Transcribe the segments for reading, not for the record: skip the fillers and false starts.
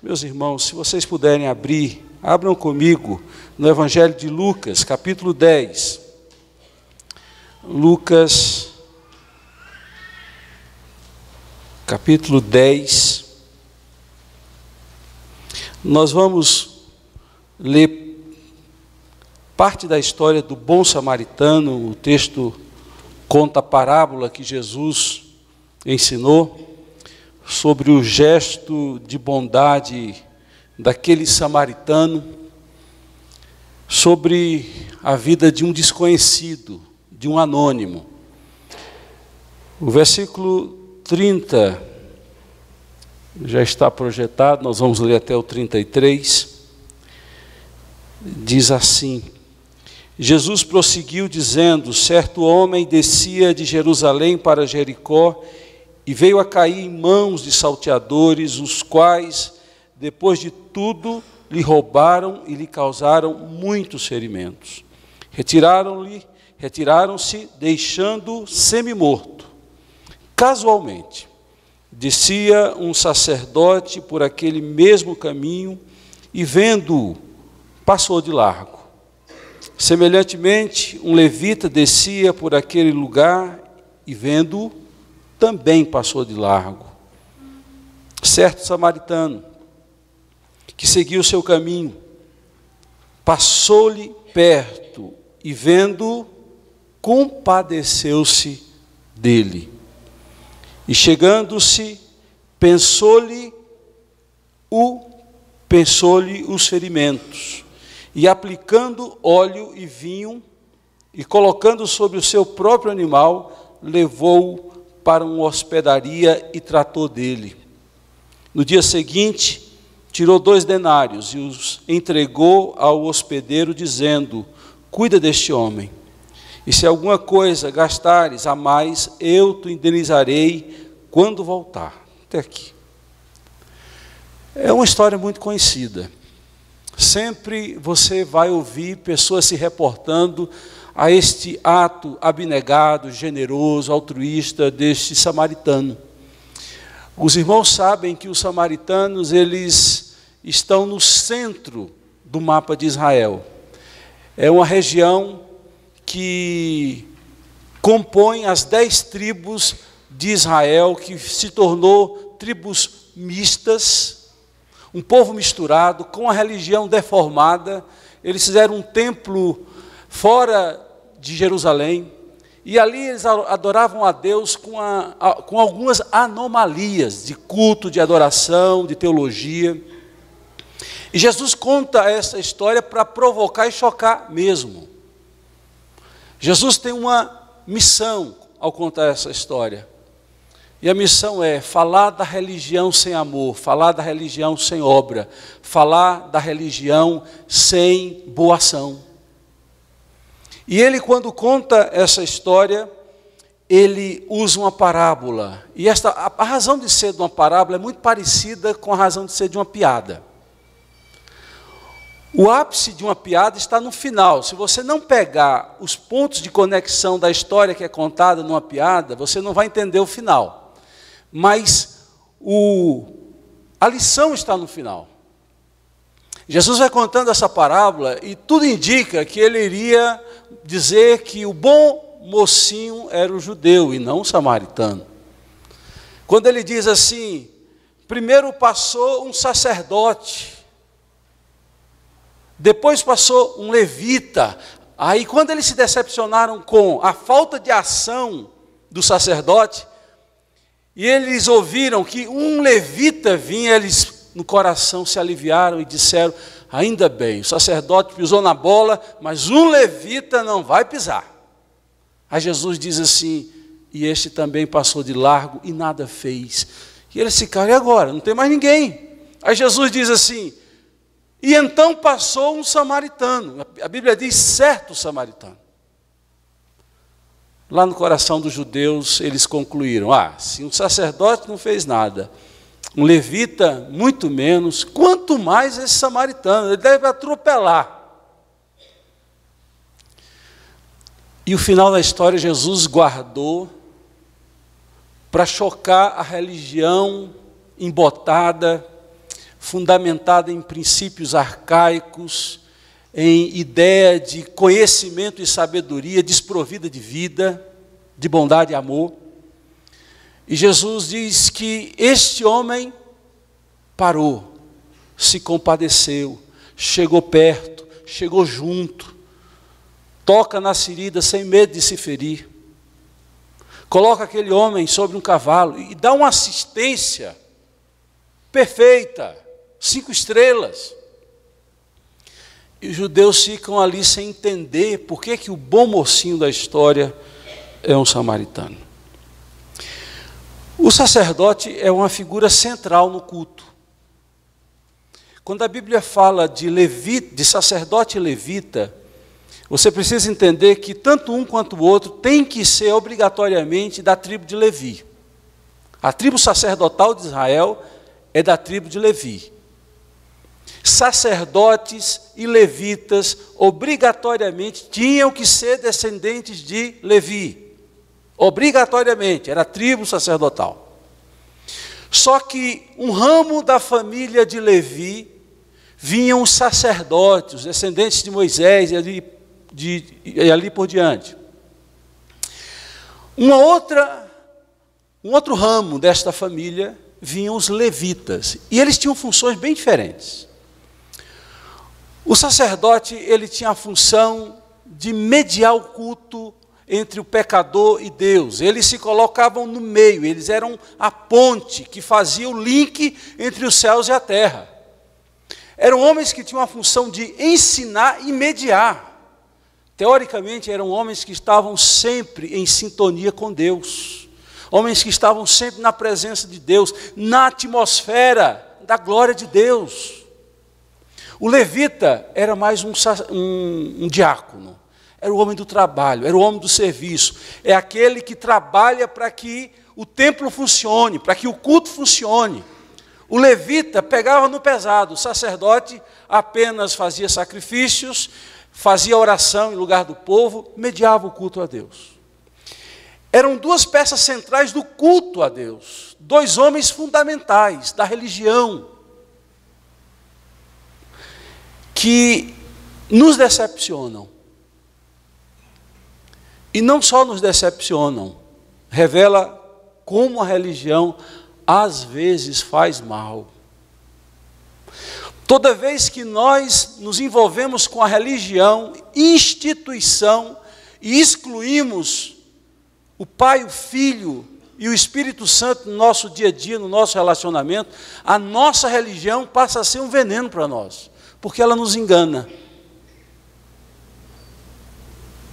Meus irmãos, se vocês puderem abram comigo no Evangelho de Lucas, capítulo 10. Lucas, capítulo 10. Nós vamos ler parte da história do bom samaritano. O texto conta a parábola que Jesus ensinou sobre o gesto de bondade daquele samaritano, sobre a vida de um desconhecido, de um anônimo. O versículo 30 já está projetado, nós vamos ler até o 33. Diz assim: Jesus prosseguiu dizendo: certo homem descia de Jerusalém para Jericó e veio a cair em mãos de salteadores, os quais, depois de tudo, lhe roubaram e lhe causaram muitos ferimentos. Retiraram-se, deixando-o semi-morto. Casualmente, descia um sacerdote por aquele mesmo caminho e, vendo-o, passou de largo. Semelhantemente, um levita descia por aquele lugar e, vendo-o, também passou de largo. Certo samaritano, que seguiu o seu caminho, passou-lhe perto e, vendo-o, compadeceu-se dele. E chegando-se, pensou-lhe os ferimentos, e aplicando óleo e vinho, e colocando sobre o seu próprio animal, levou-o para uma hospedaria e tratou dele. No dia seguinte, tirou 2 denários e os entregou ao hospedeiro, dizendo: cuida deste homem, e se alguma coisa gastares a mais, eu te indenizarei quando voltar. Até aqui. É uma história muito conhecida. Sempre você vai ouvir pessoas se reportando a este ato abnegado, generoso, altruísta deste samaritano. Os irmãos sabem que os samaritanos, eles estão no centro do mapa de Israel. É uma região que compõe as 10 tribos de Israel, que se tornou tribos mistas, um povo misturado, com a religião deformada. Eles fizeram um templo fora de Jerusalém, e ali eles adoravam a Deus com algumas anomalias de culto, de adoração, de teologia. E Jesus conta essa história para provocar e chocar mesmo. Jesus tem uma missão ao contar essa história. E a missão é falar da religião sem amor, falar da religião sem obra, falar da religião sem boa ação. E ele, quando conta essa história, ele usa uma parábola. E a razão de ser de uma parábola é muito parecida com a razão de ser de uma piada. O ápice de uma piada está no final. Se você não pegar os pontos de conexão da história que é contada numa piada, você não vai entender o final. Mas a lição está no final. Jesus vai contando essa parábola e tudo indica que ele iria dizer que o bom mocinho era o judeu e não o samaritano. Quando ele diz assim: primeiro passou um sacerdote, depois passou um levita. Aí, quando eles se decepcionaram com a falta de ação do sacerdote, e eles ouviram que um levita vinha, eles no coração se aliviaram e disseram: ainda bem, o sacerdote pisou na bola, mas um levita não vai pisar. Aí Jesus diz assim: e este também passou de largo e nada fez. E eles ficaram: e agora? Não tem mais ninguém. Aí Jesus diz assim: e então passou um samaritano. A Bíblia diz certo samaritano. Lá no coração dos judeus, eles concluíram: se um sacerdote não fez nada, um levita muito menos, quanto mais esse samaritano, ele deve atropelar. E o final da história Jesus guardou para chocar a religião embotada, fundamentada em princípios arcaicos, em ideia de conhecimento e sabedoria, desprovida de vida, de bondade e amor. E Jesus diz que este homem parou, se compadeceu, chegou perto, chegou junto, toca nas feridas sem medo de se ferir, coloca aquele homem sobre um cavalo e dá uma assistência perfeita, 5 estrelas. E os judeus ficam ali sem entender por que o bom mocinho da história é um samaritano. O sacerdote é uma figura central no culto. Quando a Bíblia fala de sacerdote levita, você precisa entender que tanto um quanto o outro tem que ser obrigatoriamente da tribo de Levi. A tribo sacerdotal de Israel é da tribo de Levi. Sacerdotes e levitas obrigatoriamente tinham que ser descendentes de Levi. Obrigatoriamente, era a tribo sacerdotal. Só que um ramo da família de Levi vinham os sacerdotes, os descendentes de Moisés e ali por diante. Um outro ramo desta família vinham os levitas, e eles tinham funções bem diferentes. O sacerdote, ele tinha a função de mediar o culto entre o pecador e Deus. Eles se colocavam no meio, eles eram a ponte que fazia o link entre os céus e a terra. Eram homens que tinham a função de ensinar e mediar. Teoricamente, eram homens que estavam sempre em sintonia com Deus. Homens que estavam sempre na presença de Deus, na atmosfera da glória de Deus. O levita era mais um diácono. Era o homem do trabalho, era o homem do serviço. É aquele que trabalha para que o templo funcione, para que o culto funcione. O levita pegava no pesado, o sacerdote apenas fazia sacrifícios, fazia oração em lugar do povo, mediava o culto a Deus. Eram 2 peças centrais do culto a Deus, 2 homens fundamentais da religião, que nos decepcionam. E não só nos decepcionam, revela como a religião às vezes faz mal. Toda vez que nós nos envolvemos com a religião, instituição, e excluímos o Pai, o Filho e o Espírito Santo no nosso dia a dia, no nosso relacionamento, a nossa religião passa a ser um veneno para nós, porque ela nos engana.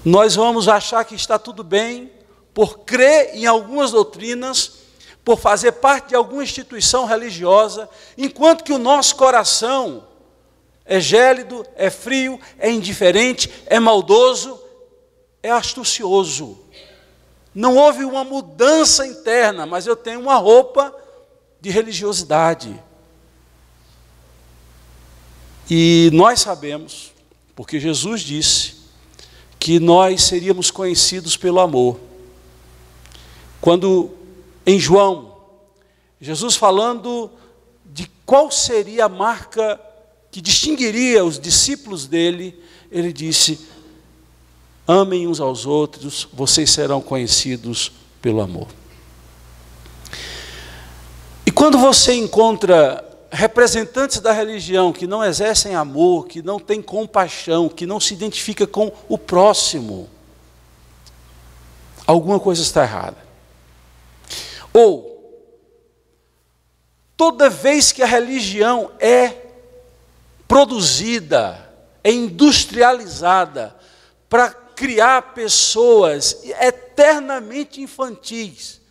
Nós vamos achar que está tudo bem por crer em algumas doutrinas, por fazer parte de alguma instituição religiosa, enquanto que o nosso coração é gélido, é frio, é indiferente, é maldoso, é astucioso. Não houve uma mudança interna, mas eu tenho uma roupa de religiosidade. E nós sabemos, porque Jesus disse, que nós seríamos conhecidos pelo amor. Quando em João, Jesus falando de qual seria a marca que distinguiria os discípulos dele, ele disse: amem uns aos outros, vocês serão conhecidos pelo amor. E quando você encontra representantes da religião que não exercem amor, que não têm compaixão, que não se identifica com o próximo, alguma coisa está errada. Ou, toda vez que a religião é produzida, é industrializada para criar pessoas eternamente infantis,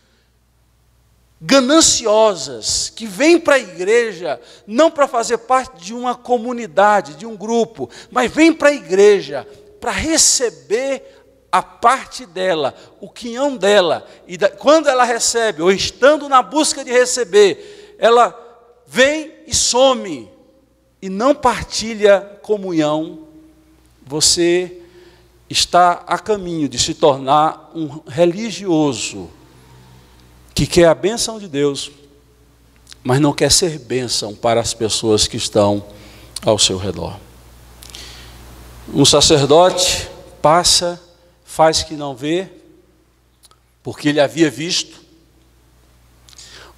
gananciosas, que vêm para a igreja não para fazer parte de uma comunidade, de um grupo, mas vêm para a igreja para receber a parte dela, o quinhão dela, e quando ela recebe, ou estando na busca de receber, ela vem e some, e não partilha comunhão, você está a caminho de se tornar um religioso, que quer a bênção de Deus, mas não quer ser bênção para as pessoas que estão ao seu redor. Um sacerdote passa, faz que não vê, porque ele havia visto.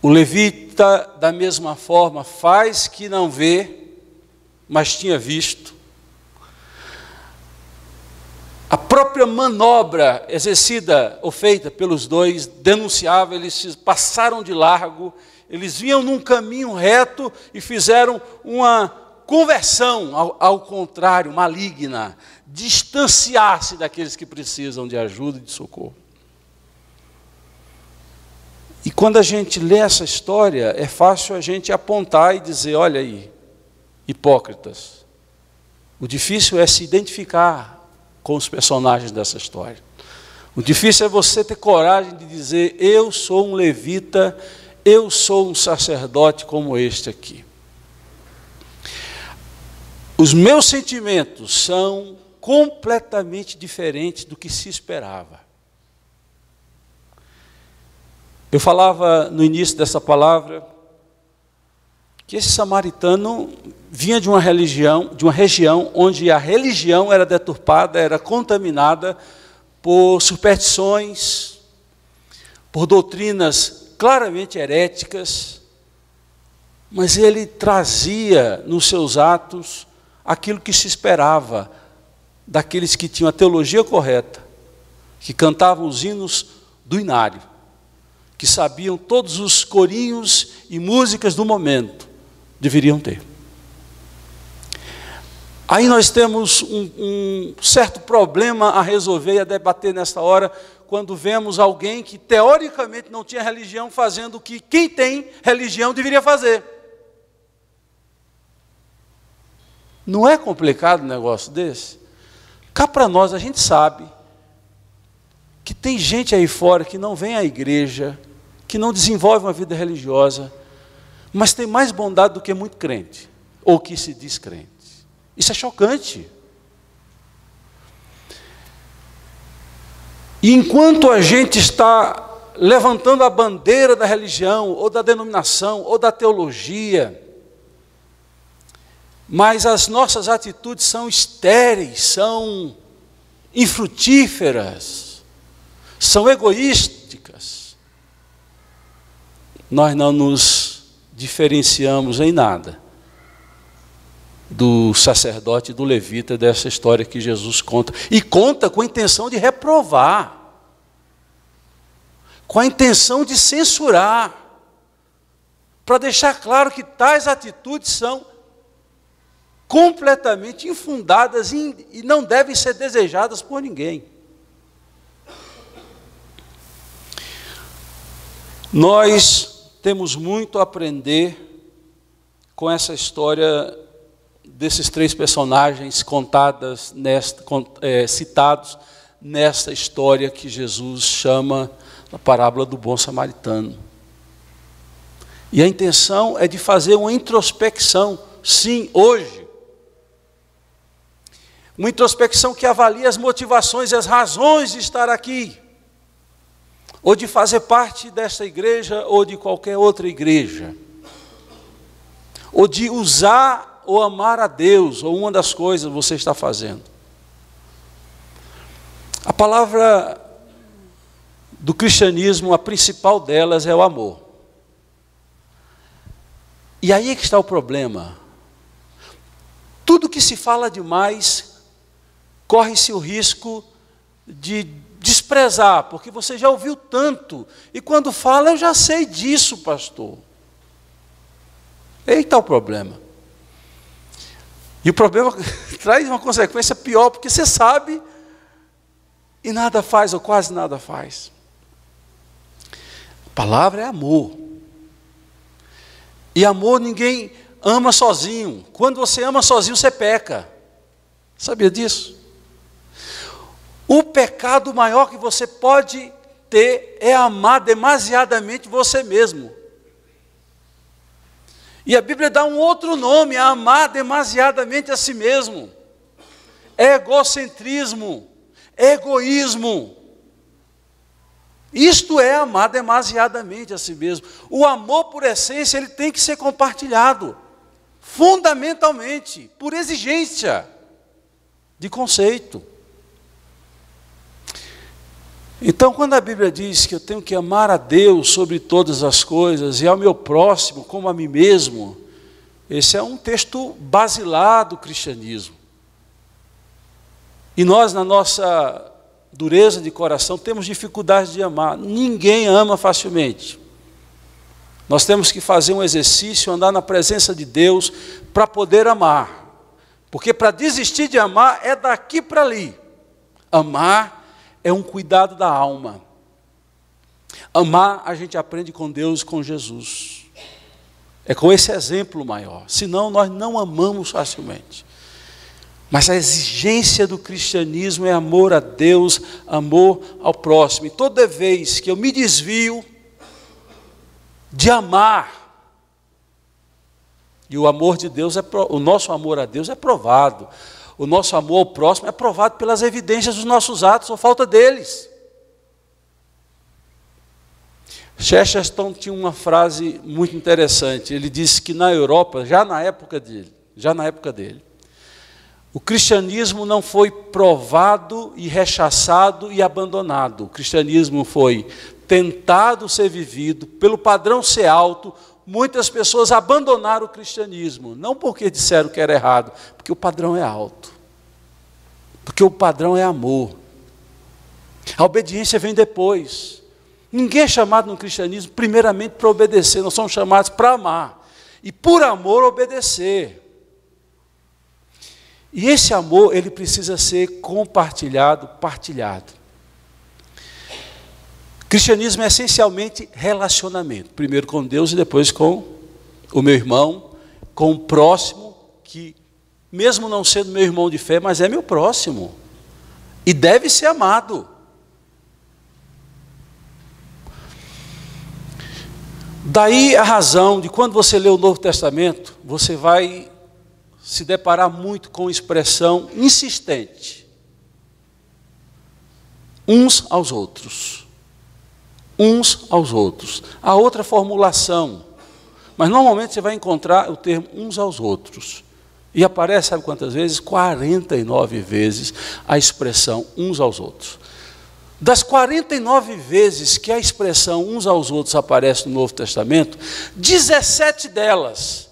O levita, da mesma forma, faz que não vê, mas tinha visto. A própria manobra exercida ou feita pelos dois denunciava, eles se passaram de largo, eles vinham num caminho reto e fizeram uma conversão, ao contrário, maligna, distanciar-se daqueles que precisam de ajuda e de socorro. E quando a gente lê essa história, é fácil a gente apontar e dizer, olha aí, hipócritas. O difícil é se identificar com os personagens dessa história. O difícil é você ter coragem de dizer, eu sou um levita, eu sou um sacerdote como este aqui. Os meus sentimentos são completamente diferentes do que se esperava. Eu falava no início dessa palavra que esse samaritano vinha de uma região onde a religião era deturpada, era contaminada por superstições, por doutrinas claramente heréticas, mas ele trazia nos seus atos aquilo que se esperava daqueles que tinham a teologia correta, que cantavam os hinos do inário, que sabiam todos os corinhos e músicas do momento, deveriam ter. Aí nós temos um certo problema a resolver e a debater nesta hora, quando vemos alguém que teoricamente não tinha religião fazendo o que quem tem religião deveria fazer. Não é complicado um negócio desse? Cá para nós, a gente sabe que tem gente aí fora que não vem à igreja, que não desenvolve uma vida religiosa, mas tem mais bondade do que muito crente, ou que se diz crente. Isso é chocante. E enquanto a gente está levantando a bandeira da religião, ou da denominação, ou da teologia, mas as nossas atitudes são estéreis, são infrutíferas, são egoísticas, nós não nos diferenciamos em nada do sacerdote e do levita dessa história que Jesus conta. E conta com a intenção de reprovar, com a intenção de censurar, para deixar claro que tais atitudes são completamente infundadas e não devem ser desejadas por ninguém. Nós temos muito a aprender com essa história desses três personagens citados nesta história que Jesus chama a parábola do bom samaritano. E a intenção é de fazer uma introspecção, sim, hoje. Uma introspecção que avalia as motivações e as razões de estar aqui, ou de fazer parte desta igreja, ou de qualquer outra igreja, ou de usar ou amar a Deus, ou uma das coisas você está fazendo. A palavra do cristianismo, a principal delas é o amor. E aí é que está o problema. Tudo que se fala demais, corre-se o risco de desprezar, porque você já ouviu tanto, e quando fala, eu já sei disso, pastor. Aí está o problema. E o problema traz uma consequência pior, porque você sabe e nada faz, ou quase nada faz. A palavra é amor. E amor ninguém ama sozinho. Quando você ama sozinho, você peca. Sabia disso? O pecado maior que você pode ter é amar demasiadamente você mesmo. E a Bíblia dá um outro nome, a amar demasiadamente a si mesmo. Egocentrismo, egoísmo. Isto é amar demasiadamente a si mesmo. O amor, por essência, ele tem que ser compartilhado, fundamentalmente, por exigência de conceito. Então, quando a Bíblia diz que eu tenho que amar a Deus sobre todas as coisas e ao meu próximo como a mim mesmo, esse é um texto basilar do cristianismo. E nós, na nossa dureza de coração, temos dificuldade de amar. Ninguém ama facilmente. Nós temos que fazer um exercício, andar na presença de Deus para poder amar. Porque para desistir de amar é daqui para ali. Amar é um cuidado da alma. Amar a gente aprende com Deus e com Jesus. É com esse exemplo maior. Senão nós não amamos facilmente. Mas a exigência do cristianismo é amor a Deus, amor ao próximo. E toda vez que eu me desvio de amar, e o amor de Deus o nosso amor a Deus é provado, o nosso amor ao próximo é provado pelas evidências dos nossos atos ou falta deles. Chesterton tinha uma frase muito interessante. Ele disse que na Europa, já na época dele, o cristianismo não foi provado e rechaçado e abandonado. O cristianismo foi tentado ser vivido, pelo padrão ser alto. Muitas pessoas abandonaram o cristianismo, não porque disseram que era errado, porque o padrão é alto, porque o padrão é amor. A obediência vem depois. Ninguém é chamado no cristianismo primeiramente para obedecer, nós somos chamados para amar, e por amor obedecer. E esse amor, ele precisa ser compartilhado, partilhado. Cristianismo é essencialmente relacionamento, primeiro com Deus e depois com o meu irmão, com o próximo, que mesmo não sendo meu irmão de fé, mas é meu próximo, e deve ser amado. Daí a razão de quando você lê o Novo Testamento, você vai se deparar muito com expressão insistente. Uns aos outros. Uns aos outros. Há outra formulação, mas normalmente você vai encontrar o termo uns aos outros. E aparece, sabe quantas vezes? 49 vezes a expressão uns aos outros. Das 49 vezes que a expressão uns aos outros aparece no Novo Testamento, 17 delas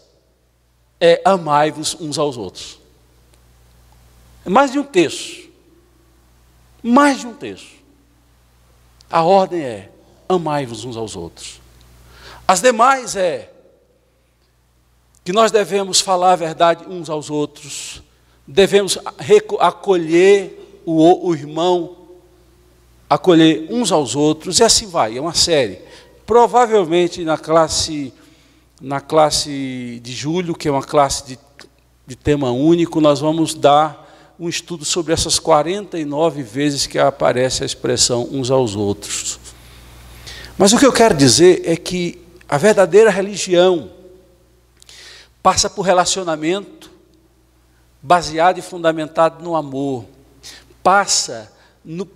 é amai-vos uns aos outros. É mais de um terço. Mais de um terço. A ordem é amai-vos uns aos outros. As demais é que nós devemos falar a verdade uns aos outros, devemos acolher o irmão, acolher uns aos outros, e assim vai, é uma série. Provavelmente na classe de julho, que é uma classe de tema único, nós vamos dar um estudo sobre essas 49 vezes que aparece a expressão uns aos outros. Mas o que eu quero dizer é que a verdadeira religião passa por relacionamento baseado e fundamentado no amor. Passa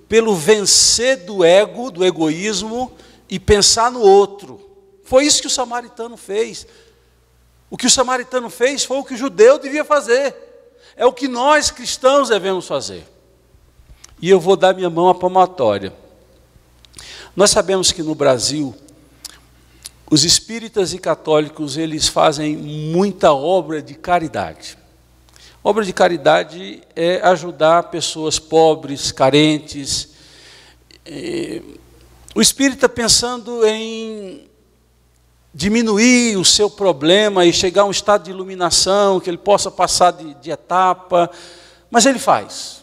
pelo vencer do ego, do egoísmo, e pensar no outro. Foi isso que o samaritano fez. O que o samaritano fez foi o que o judeu devia fazer. É o que nós cristãos devemos fazer. E eu vou dar minha mão à palmatória. Nós sabemos que no Brasil, os espíritas e católicos, eles fazem muita obra de caridade. Obra de caridade é ajudar pessoas pobres, carentes. O espírita pensando em diminuir o seu problema e chegar a um estado de iluminação, que ele possa passar de etapa, mas ele faz.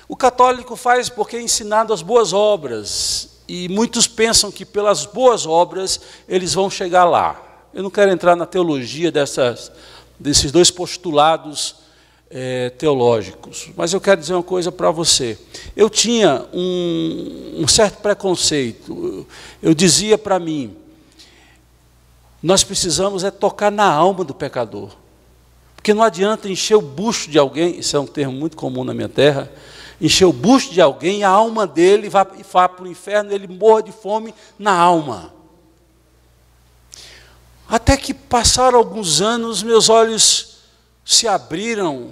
O católico faz porque é ensinado as boas obras, e muitos pensam que pelas boas obras eles vão chegar lá. Eu não quero entrar na teologia desses dois postulados teológicos, mas eu quero dizer uma coisa para você. Eu tinha um certo preconceito. Eu dizia para mim, nós precisamos tocar na alma do pecador, porque não adianta encher o bucho de alguém, isso é um termo muito comum na minha terra, encher o bucho de alguém, a alma dele vá para o inferno, ele morra de fome na alma. Até que passaram alguns anos, meus olhos se abriram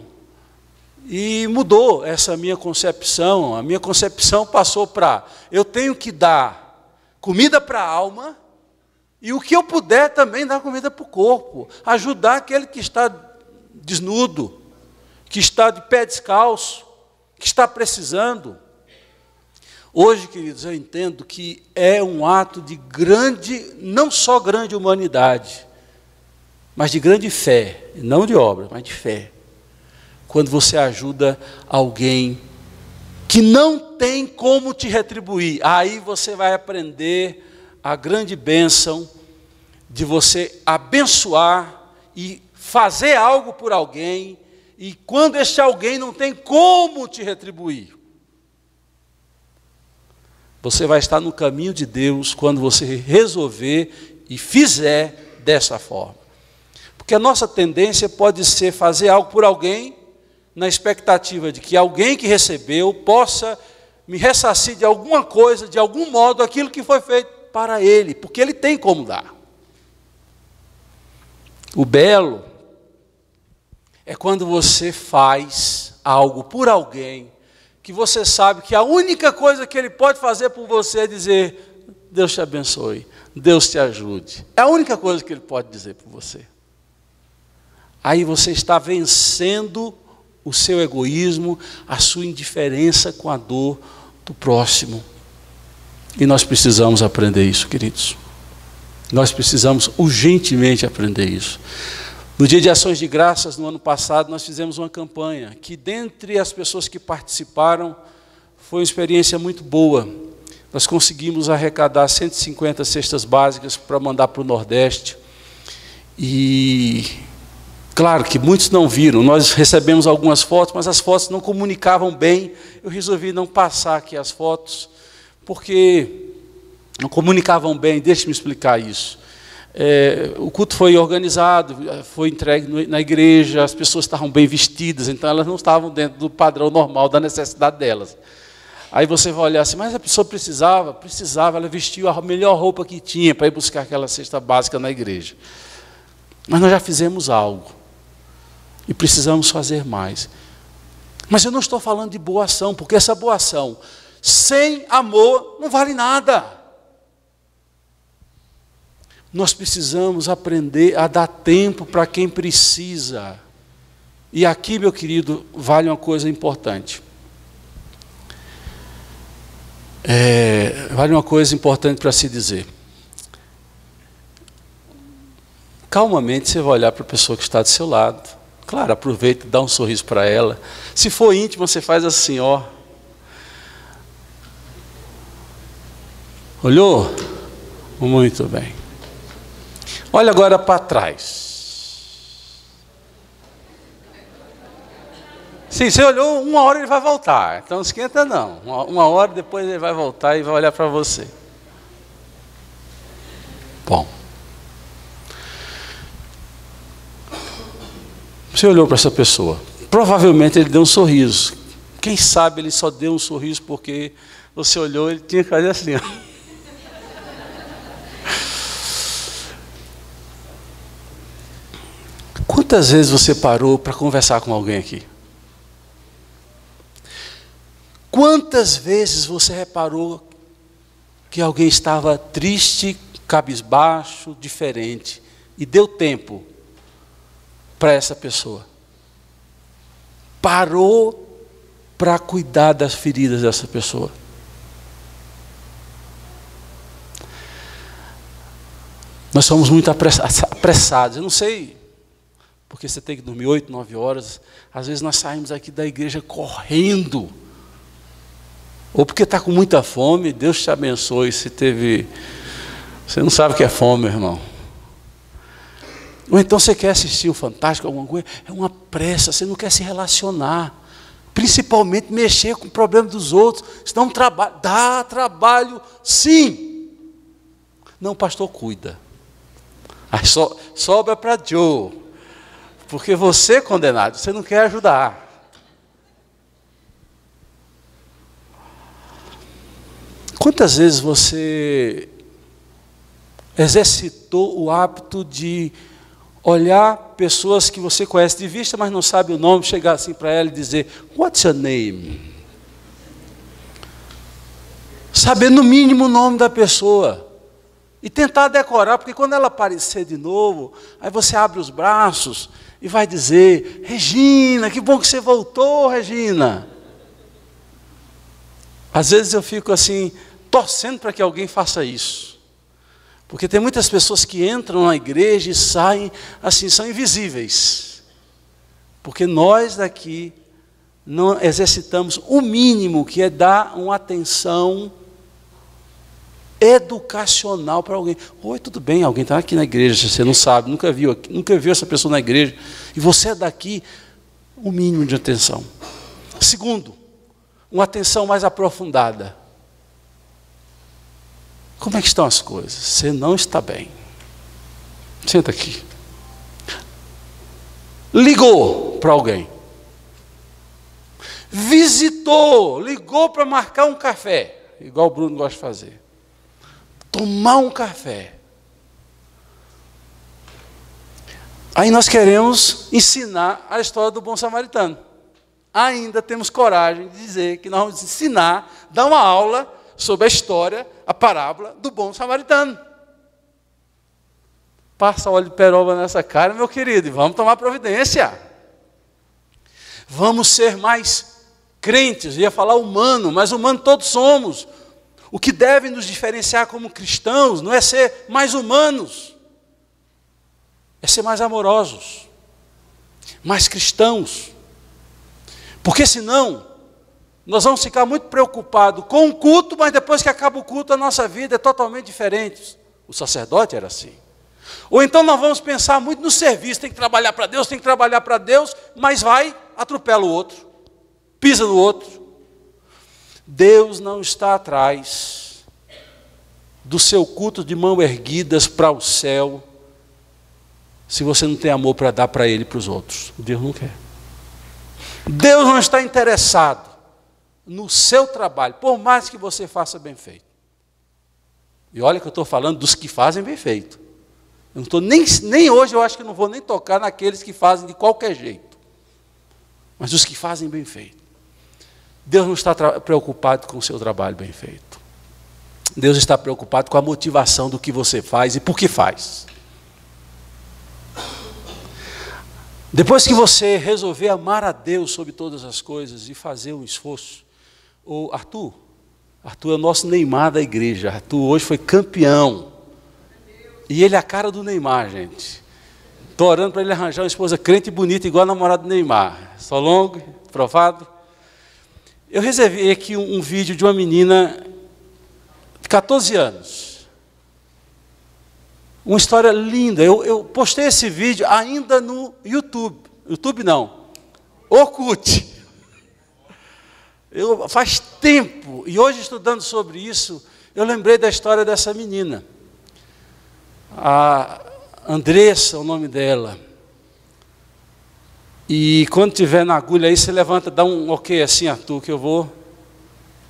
e mudou essa minha concepção. A minha concepção passou para: eu tenho que dar comida para a alma, e o que eu puder também dar comida para o corpo. Ajudar aquele que está desnudo, que está de pé descalço, que está precisando. Hoje, queridos, eu entendo que é um ato de grande, não só grande humanidade, mas de grande fé, não de obra, mas de fé. Quando você ajuda alguém que não tem como te retribuir, aí você vai aprender a grande bênção de você abençoar e fazer algo por alguém, e quando este alguém não tem como te retribuir, você vai estar no caminho de Deus quando você resolver e fizer dessa forma. Porque a nossa tendência pode ser fazer algo por alguém, na expectativa de que alguém que recebeu possa me ressarcir de alguma coisa, de algum modo, aquilo que foi feito para ele, porque ele tem como dar. O belo é quando você faz algo por alguém, que você sabe que a única coisa que ele pode fazer por você é dizer: Deus te abençoe, Deus te ajude. É a única coisa que ele pode dizer por você. Aí você está vencendo o seu egoísmo, a sua indiferença com a dor do próximo. E nós precisamos aprender isso, queridos. Nós precisamos urgentemente aprender isso. No Dia de Ações de Graças, no ano passado, nós fizemos uma campanha que, dentre as pessoas que participaram, foi uma experiência muito boa. Nós conseguimos arrecadar 150 cestas básicas para mandar para o Nordeste. E, claro que muitos não viram, nós recebemos algumas fotos, mas as fotos não comunicavam bem. Eu resolvi não passar aqui as fotos, porque não comunicavam bem. Deixe-me explicar isso. O culto foi organizado, foi entregue na igreja, as pessoas estavam bem vestidas, então elas não estavam dentro do padrão normal da necessidade delas. Aí você vai olhar assim: mas a pessoa precisava, ela vestiu a melhor roupa que tinha para ir buscar aquela cesta básica na igreja. Mas nós já fizemos algo, e precisamos fazer mais. Mas eu não estou falando de boa ação, porque essa boa ação, sem amor, não vale nada. Nós precisamos aprender a dar tempo para quem precisa. E aqui, meu querido, vale uma coisa importante. Vale uma coisa importante para se dizer. Calmamente você vai olhar para a pessoa que está do seu lado. Claro, aproveita e dá um sorriso para ela. Se for íntimo, você faz assim, ó. Olhou? Muito bem. Olha agora para trás. Sim, você olhou, uma hora ele vai voltar. Então não esquenta não. Uma hora depois ele vai voltar e vai olhar para você. Bom. Você olhou para essa pessoa. Provavelmente ele deu um sorriso. Quem sabe ele só deu um sorriso porque você olhou, ele tinha que fazer assim, ó. Quantas vezes você parou para conversar com alguém aqui? Quantas vezes você reparou que alguém estava triste, cabisbaixo, diferente, e deu tempo para essa pessoa? Parou para cuidar das feridas dessa pessoa. Nós somos muito apressados. Eu não sei, porque você tem que dormir 8, 9 horas. Às vezes nós saímos aqui da igreja correndo. Ou porque está com muita fome. Deus te abençoe se teve... Você não sabe o que é fome, meu irmão. Ou então você quer assistir o Fantástico, alguma coisa. É uma pressa, você não quer se relacionar. Principalmente mexer com o problema dos outros. Senão dá trabalho, sim. Não, o pastor cuida. Aí sobra para Joe. Porque você, condenado, você não quer ajudar. Quantas vezes você exercitou o hábito de olhar pessoas que você conhece de vista, mas não sabe o nome, chegar assim para ela e dizer, what's your name? Saber no mínimo o nome da pessoa. E tentar decorar, porque quando ela aparecer de novo, aí você abre os braços e vai dizer, Regina, que bom que você voltou, Regina. Às vezes eu fico assim, torcendo para que alguém faça isso. Porque tem muitas pessoas que entram na igreja e saem assim, são invisíveis. Porque nós daqui não exercitamos o mínimo, que é dar uma atenção educacional para alguém. Oi, tudo bem, alguém está aqui na igreja, você não sabe, nunca viu essa pessoa na igreja, e você é daqui, o mínimo de atenção. Segundo, uma atenção mais aprofundada. Como é que estão as coisas? Você não está bem. Senta aqui. Ligou para alguém. Visitou, ligou para marcar um café, igual o Bruno gosta de fazer. Tomar um café. Aí nós queremos ensinar a história do bom samaritano. Ainda temos coragem de dizer que nós vamos ensinar, dar uma aula sobre a história, a parábola do bom samaritano. Passa óleo de peroba nessa cara, meu querido, e vamos tomar providência. Vamos ser mais crentes, ia falar humano, mas humano todos somos. O que deve nos diferenciar como cristãos não é ser mais humanos, é ser mais amorosos, mais cristãos. Porque senão, nós vamos ficar muito preocupados com o culto, mas depois que acaba o culto, a nossa vida é totalmente diferente. O sacerdote era assim. Ou então nós vamos pensar muito no serviço, tem que trabalhar para Deus, mas vai, atropela o outro, pisa no outro. Deus não está atrás do seu culto de mãos erguidas para o céu, se você não tem amor para dar para Ele e para os outros. Deus não quer. Deus não está interessado no seu trabalho, por mais que você faça bem feito. E olha que eu estou falando dos que fazem bem feito. Eu não estou nem hoje, eu acho que não vou nem tocar naqueles que fazem de qualquer jeito. Mas os que fazem bem feito. Deus não está preocupado com o seu trabalho bem feito. Deus está preocupado com a motivação do que você faz e por que faz. Depois que você resolver amar a Deus sobre todas as coisas e fazer um esforço, o Arthur é o nosso Neymar da igreja. Arthur hoje foi campeão. E ele é a cara do Neymar, gente. Estou orando para ele arranjar uma esposa crente e bonita, igual a namorada do Neymar. Só longo, provado. Eu reservei aqui um vídeo de uma menina de 14 anos. Uma história linda. Eu postei esse vídeo ainda no YouTube. YouTube não. Orkut. Faz tempo. E hoje, estudando sobre isso, eu lembrei da história dessa menina. A Andressa, o nome dela. E quando tiver na agulha aí, você levanta, dá um ok assim, Arthur, que eu vou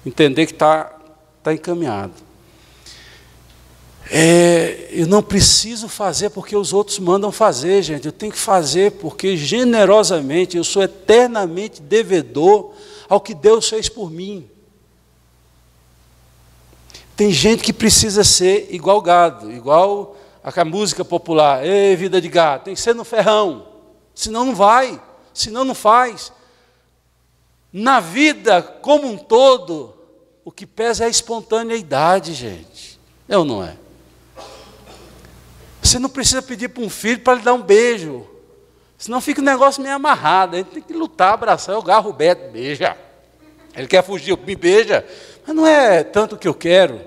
entender que está encaminhado. Eu não preciso fazer porque os outros mandam fazer, gente. Eu tenho que fazer porque generosamente eu sou eternamente devedor ao que Deus fez por mim. Tem gente que precisa ser igual gado, igual a música popular, ei, vida de gado, tem que ser no ferrão, senão não vai, senão não faz. Na vida como um todo, o que pesa é a espontaneidade, gente. É ou não é? Você não precisa pedir para um filho para lhe dar um beijo, senão fica um negócio meio amarrado. A gente tem que lutar, abraçar, eu agarro o Beto, beija. Ele quer fugir, me beija, mas não é tanto o que eu quero.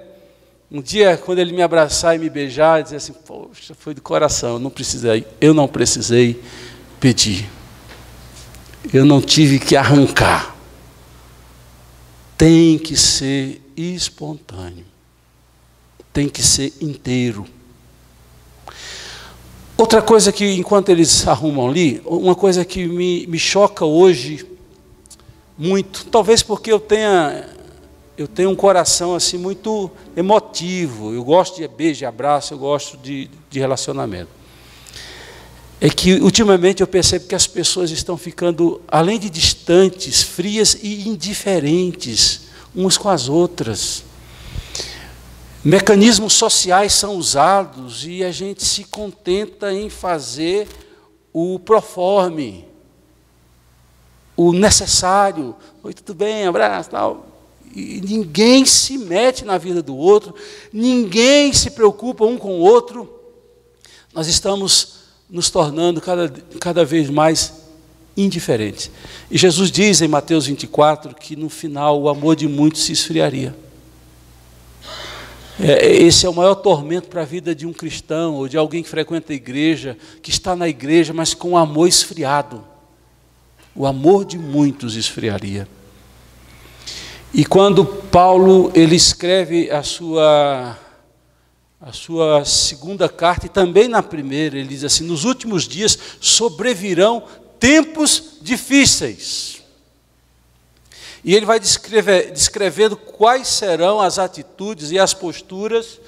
Um dia, quando ele me abraçar e me beijar, dizer assim, poxa, foi do coração, eu não precisei pedir. Eu não tive que arrancar. Tem que ser espontâneo. Tem que ser inteiro. Outra coisa que, enquanto eles arrumam ali, uma coisa que me choca hoje muito, talvez porque eu tenha eu tenho um coração assim muito emotivo, eu gosto de beijo, de abraço, eu gosto de relacionamento. É que ultimamente eu percebo que as pessoas estão ficando, além de distantes, frias e indiferentes umas com as outras. Mecanismos sociais são usados e a gente se contenta em fazer o proforme, o necessário. Oi, tudo bem, abraço, tal. E ninguém se mete na vida do outro, ninguém se preocupa um com o outro. Nós estamos nos tornando cada vez mais indiferentes. E Jesus diz em Mateus 24 que no final o amor de muitos se esfriaria. Esse é o maior tormento para a vida de um cristão ou de alguém que frequenta a igreja, que está na igreja, mas com o amor esfriado. O amor de muitos esfriaria. E quando Paulo ele escreve a sua segunda carta, e também na primeira, ele diz assim: nos últimos dias sobrevirão tempos difíceis. E ele vai descrevendo quais serão as atitudes e as posturas,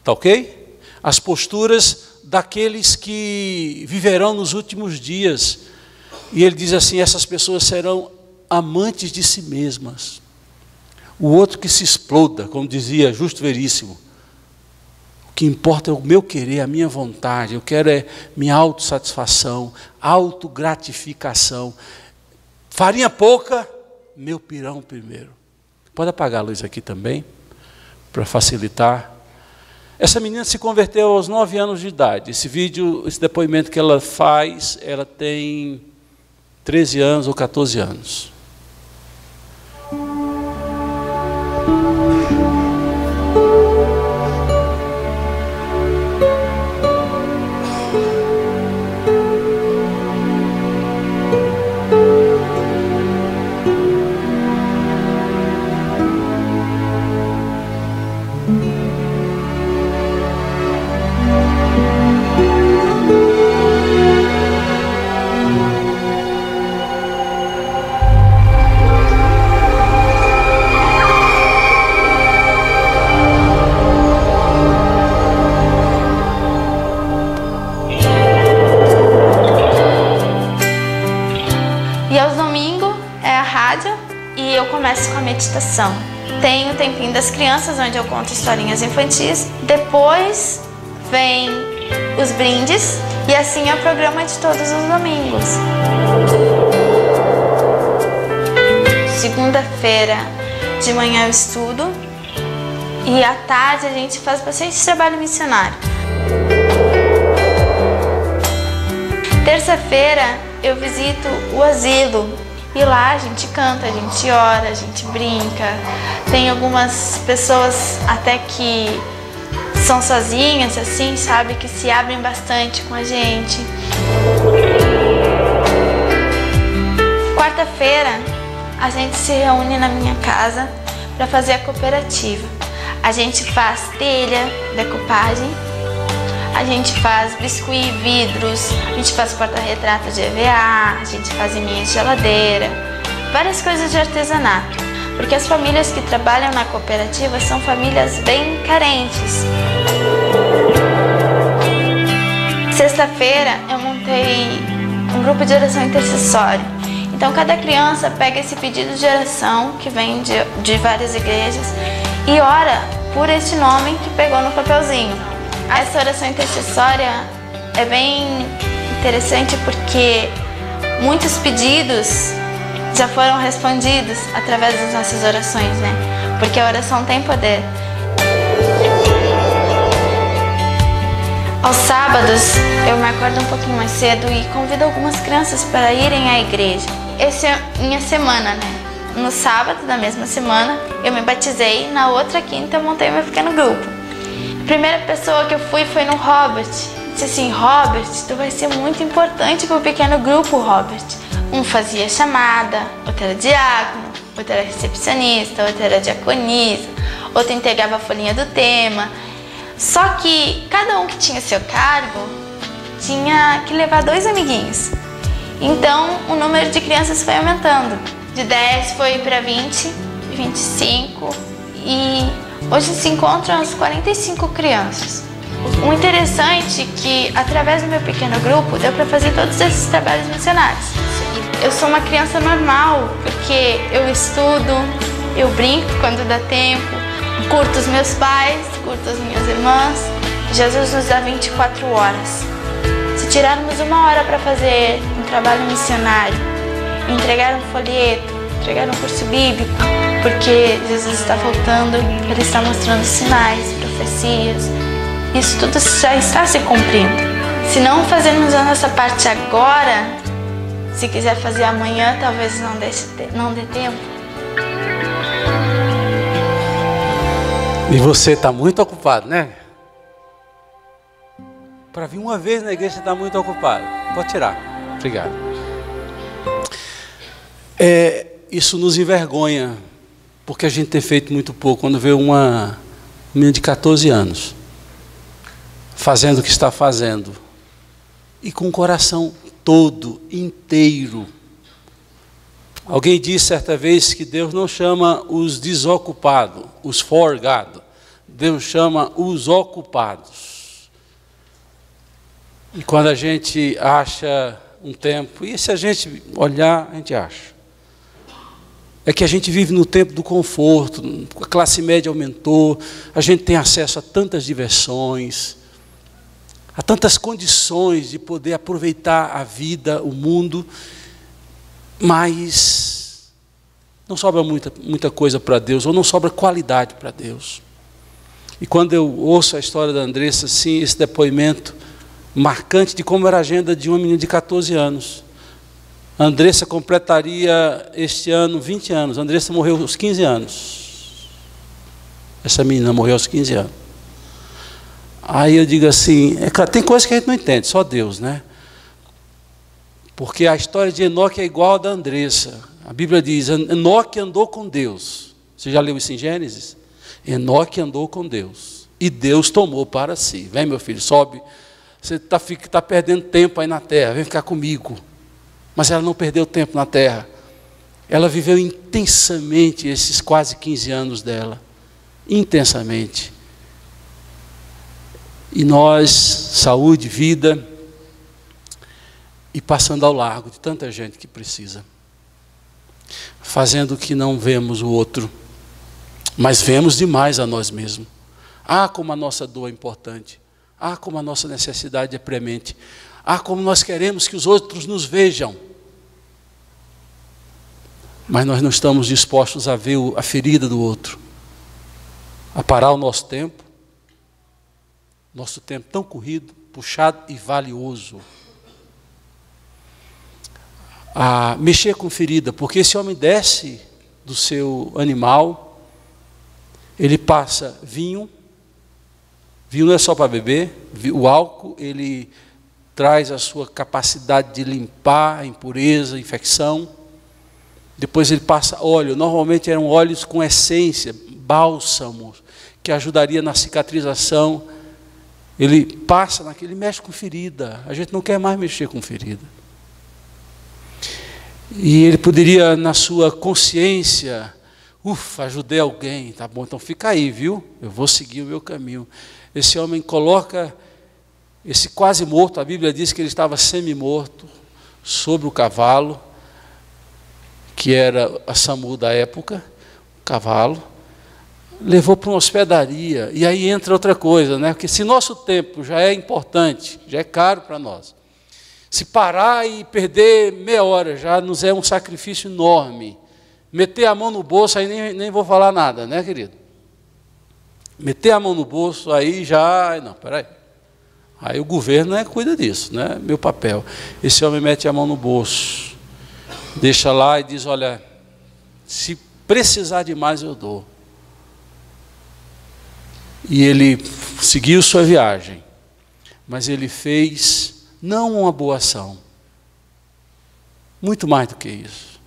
tá ok? As posturas daqueles que viverão nos últimos dias. E ele diz assim: essas pessoas serão amantes de si mesmas. O outro que se exploda, como dizia Justo Veríssimo. O que importa é o meu querer, a minha vontade. Eu quero é minha autossatisfação, autogratificação. Farinha pouca, meu pirão primeiro. Pode apagar a luz aqui também, para facilitar. Essa menina se converteu aos 9 anos de idade. Esse depoimento que ela faz, ela tem 13 anos ou 14 anos. Meditação. Tem o Tempinho das Crianças, onde eu conto historinhas infantis. Depois vem os brindes e assim é o programa de todos os domingos. Segunda-feira de manhã eu estudo e à tarde a gente faz bastante trabalho missionário. Terça-feira eu visito o asilo. E lá a gente canta, a gente ora, a gente brinca. Tem algumas pessoas até que são sozinhas, assim, sabe? Que se abrem bastante com a gente. Quarta-feira a gente se reúne na minha casa para fazer a cooperativa. A gente faz telha, decupagem, a gente faz biscuit, vidros, a gente faz porta-retrato de EVA, a gente faz imãs de geladeira, várias coisas de artesanato, porque as famílias que trabalham na cooperativa são famílias bem carentes. Sexta-feira eu montei um grupo de oração intercessória, então cada criança pega esse pedido de oração que vem de várias igrejas e ora por este nome que pegou no papelzinho. Essa oração intercessória é bem interessante porque muitos pedidos já foram respondidos através das nossas orações, né? Porque a oração tem poder. Aos sábados eu me acordo um pouquinho mais cedo e convido algumas crianças para irem à igreja. Essa é minha semana, né? No sábado da mesma semana eu me batizei, na outra quinta eu montei meu pequeno grupo. A primeira pessoa que eu fui foi no Robert. Disse assim: Robert, tu vai ser muito importante para o pequeno grupo, Robert. Um fazia chamada, outro era diácono, outro era recepcionista, outro era diaconisa, outro entregava a folhinha do tema. Só que cada um que tinha seu cargo tinha que levar 2 amiguinhos. Então o número de crianças foi aumentando. De 10 foi para 20 25 e hoje se encontram as 45 crianças. O interessante é que, através do meu pequeno grupo, deu para fazer todos esses trabalhos missionários. Eu sou uma criança normal, porque eu estudo, eu brinco quando dá tempo, curto os meus pais, curto as minhas irmãs. Jesus nos dá 24 horas. Se tirarmos 1 hora para fazer um trabalho missionário, entregar um folheto, entregar um curso bíblico, porque Jesus está voltando, Ele está mostrando sinais, profecias, isso tudo já está se cumprindo. Se não fazermos a nossa parte agora, se quiser fazer amanhã, talvez não dê tempo. E você está muito ocupado, né? Para vir uma vez na igreja, você está muito ocupado. Pode tirar. Obrigado. Isso nos envergonha, porque a gente tem feito muito pouco. Quando vê uma menina de 14 anos fazendo o que está fazendo, e com o coração todo, inteiro. Alguém disse certa vez que Deus não chama os desocupados, os forgados. Deus chama os ocupados. E quando a gente acha um tempo, e se a gente olhar, a gente acha. É que a gente vive no tempo do conforto, a classe média aumentou, a gente tem acesso a tantas diversões, há tantas condições de poder aproveitar a vida, o mundo, mas não sobra muita coisa para Deus, ou não sobra qualidade para Deus. E quando eu ouço a história da Andressa, assim, esse depoimento marcante de como era a agenda de uma menina de 14 anos. A Andressa completaria este ano 20 anos. A Andressa morreu aos 15 anos. Essa menina morreu aos 15 anos. Aí eu digo assim, claro, tem coisas que a gente não entende, só Deus, né? Porque a história de Enoque é igual a da Andressa. A Bíblia diz, Enoque andou com Deus. Você já leu isso em Gênesis? Enoque andou com Deus. E Deus tomou para si. Vem, meu filho, sobe. Você está perdendo tempo aí na terra, vem ficar comigo. Mas ela não perdeu tempo na terra. Ela viveu intensamente esses quase 15 anos dela. Intensamente. E nós, saúde, vida, e passando ao largo de tanta gente que precisa. Fazendo que não vemos o outro, mas vemos demais a nós mesmos. Ah, como a nossa dor é importante. Ah, como a nossa necessidade é premente. Ah, como nós queremos que os outros nos vejam. Mas nós não estamos dispostos a ver a ferida do outro. A parar o nosso tempo tão corrido, puxado e valioso. A mexer com ferida, porque esse homem desce do seu animal, ele passa vinho não é só para beber, o álcool, ele traz a sua capacidade de limpar a impureza, a infecção. Depois ele passa óleo, normalmente eram óleos com essência, bálsamos, que ajudaria na cicatrização. Ele passa naquele, mexe com ferida. A gente não quer mais mexer com ferida. E ele poderia, na sua consciência, ajudei alguém, tá bom, então fica aí, viu? Eu vou seguir o meu caminho. Esse homem coloca esse quase morto, a Bíblia diz que ele estava semi-morto, sobre o cavalo, que era a SAMU da época, o cavalo, levou para uma hospedaria. E aí entra outra coisa, né? Porque se nosso tempo já é importante, já é caro para nós, se parar e perder meia hora já nos é um sacrifício enorme. Meter a mão no bolso, aí nem vou falar nada, né, querido? Meter a mão no bolso, aí já... Não, peraí. Aí o governo cuida disso, né? Meu papel. Esse homem mete a mão no bolso, deixa lá e diz, olha, se precisar de mais eu dou. E ele seguiu sua viagem, mas ele fez não uma boa ação, muito mais do que isso.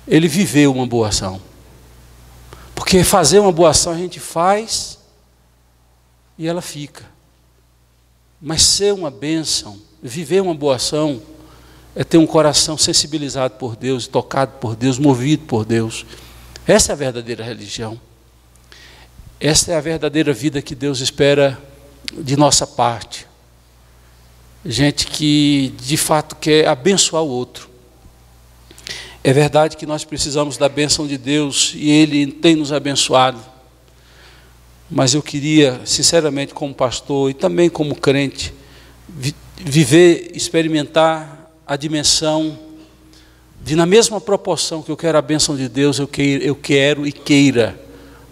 Ele viveu uma boa ação. Porque fazer uma boa ação a gente faz e ela fica. Mas ser uma bênção, viver uma boa ação, é ter um coração sensibilizado por Deus, tocado por Deus, movido por Deus. Essa é a verdadeira religião. Essa é a verdadeira vida que Deus espera de nossa parte. Gente que de fato quer abençoar o outro. É verdade que nós precisamos da bênção de Deus e Ele tem nos abençoado. Mas eu queria, sinceramente, como pastor e também como crente, viver, experimentar a dimensão de, na mesma proporção que eu quero a bênção de Deus, eu quero e queira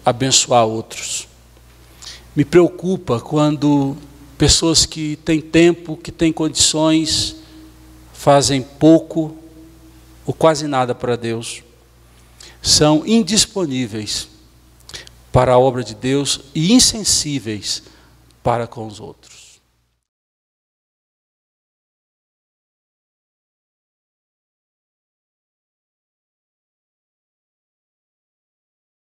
abençoar outros. Me preocupa quando pessoas que têm tempo, que têm condições, fazem pouco ou quase nada para Deus. São indisponíveis para a obra de Deus e insensíveis para com os outros.